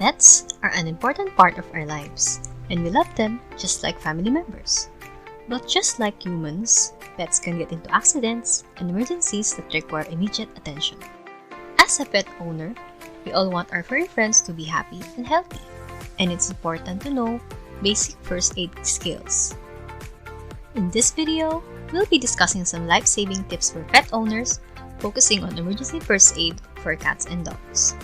Pets are an important part of our lives, and we love them just like family members. But just like humans, pets can get into accidents and emergencies that require immediate attention. As a pet owner, we all want our furry friends to be happy and healthy, and it's important to know basic first aid skills. In this video, we'll be discussing some life-saving tips for pet owners, focusing on emergency first aid for cats and dogs.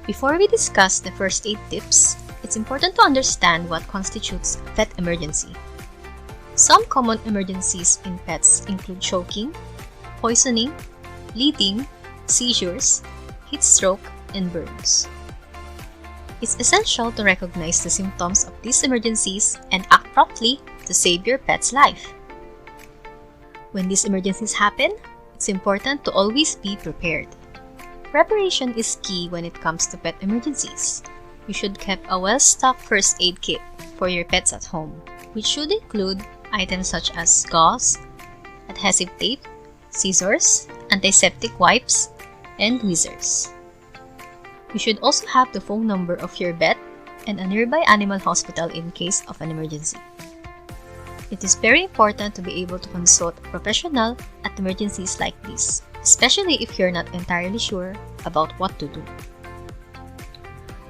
Before we discuss the first aid tips, it's important to understand what constitutes a pet emergency. Some common emergencies in pets include choking, poisoning, bleeding, seizures, heatstroke, and burns. It's essential to recognize the symptoms of these emergencies and act promptly to save your pet's life. When these emergencies happen, it's important to always be prepared. Preparation is key when it comes to pet emergencies. You should keep a well-stocked first aid kit for your pets at home, which should include items such as gauze, adhesive tape, scissors, antiseptic wipes, and tweezers. You should also have the phone number of your vet and a nearby animal hospital in case of an emergency. It is very important to be able to consult a professional at emergencies like this, especially if you're not entirely sure about what to do.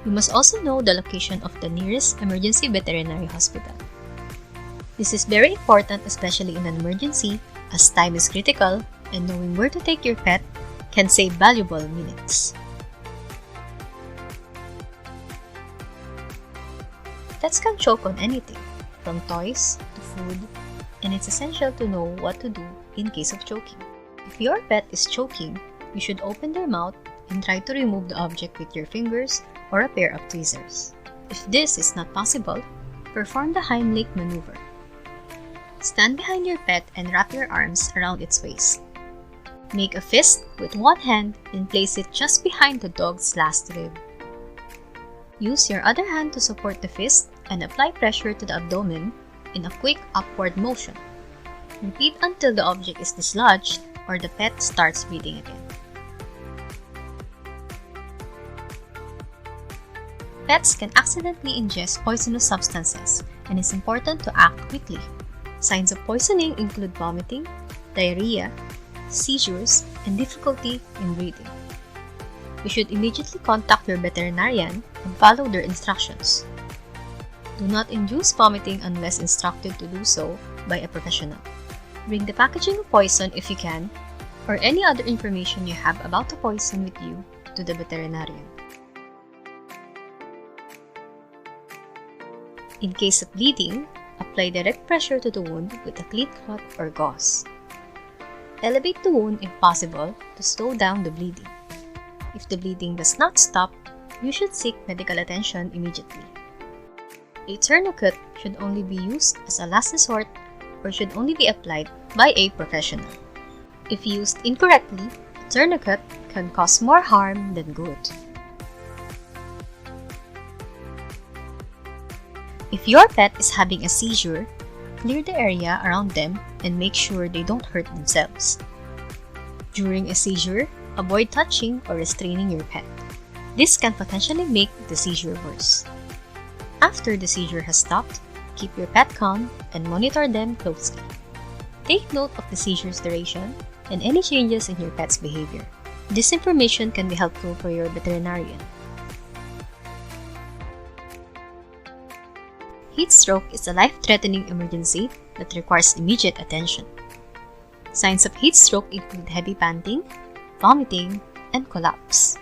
You must also know the location of the nearest emergency veterinary hospital. This is very important, especially in an emergency, as time is critical and knowing where to take your pet can save valuable minutes. Pets can choke on anything, from toys to food, and it's essential to know what to do in case of choking. If your pet is choking, you should open their mouth and try to remove the object with your fingers or a pair of tweezers. If this is not possible, perform the Heimlich maneuver. Stand behind your pet and wrap your arms around its waist. Make a fist with one hand and place it just behind the dog's last rib. Use your other hand to support the fist and apply pressure to the abdomen in a quick upward motion. Repeat until the object is dislodged or the pet starts breathing again. Pets can accidentally ingest poisonous substances, and it's important to act quickly. Signs of poisoning include vomiting, diarrhea, seizures, and difficulty in breathing. You should immediately contact your veterinarian and follow their instructions. Do not induce vomiting unless instructed to do so by a professional. Bring the packaging of poison if you can, or any other information you have about the poison with you to the veterinarian. In case of bleeding, apply direct pressure to the wound with a clean cloth or gauze. Elevate the wound if possible to slow down the bleeding. If the bleeding does not stop, you should seek medical attention immediately. A tourniquet should only be used as a last resort or should only be applied by a professional. If used incorrectly, a tourniquet can cause more harm than good. If your pet is having a seizure, clear the area around them and make sure they don't hurt themselves. During a seizure, avoid touching or restraining your pet. This can potentially make the seizure worse. After the seizure has stopped, keep your pet calm and monitor them closely. Take note of the seizure's duration and any changes in your pet's behavior. This information can be helpful for your veterinarian. Heatstroke is a life-threatening emergency that requires immediate attention. Signs of heatstroke include heavy panting, vomiting, and collapse.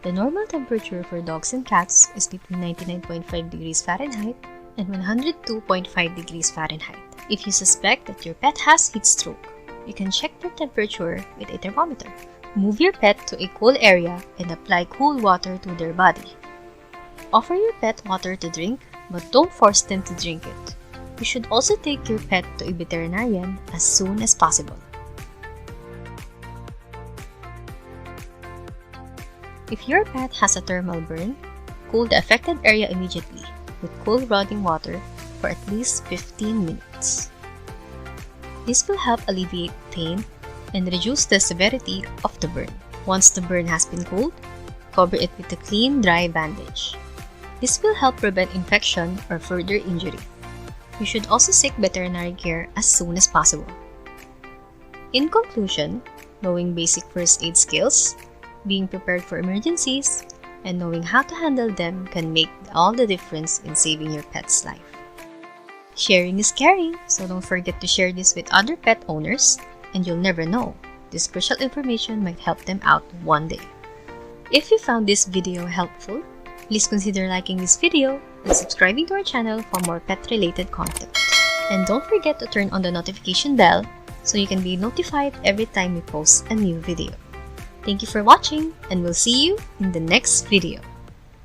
The normal temperature for dogs and cats is between 99.5 degrees Fahrenheit and 102.5 degrees Fahrenheit. If you suspect that your pet has heatstroke, you can check their temperature with a thermometer. Move your pet to a cool area and apply cool water to their body. Offer your pet water to drink, but don't force them to drink it. You should also take your pet to a veterinarian as soon as possible. If your pet has a thermal burn, cool the affected area immediately with cool running water for at least 15 minutes. This will help alleviate pain and reduce the severity of the burn. Once the burn has been cooled, cover it with a clean, dry bandage. This will help prevent infection or further injury. You should also seek veterinary care as soon as possible. In conclusion, knowing basic first aid skills, being prepared for emergencies, and knowing how to handle them can make all the difference in saving your pet's life. Sharing is caring, so don't forget to share this with other pet owners, and you'll never know, this crucial information might help them out one day. If you found this video helpful, please consider liking this video and subscribing to our channel for more pet-related content. And don't forget to turn on the notification bell so you can be notified every time we post a new video. Thank you for watching, and we'll see you in the next video.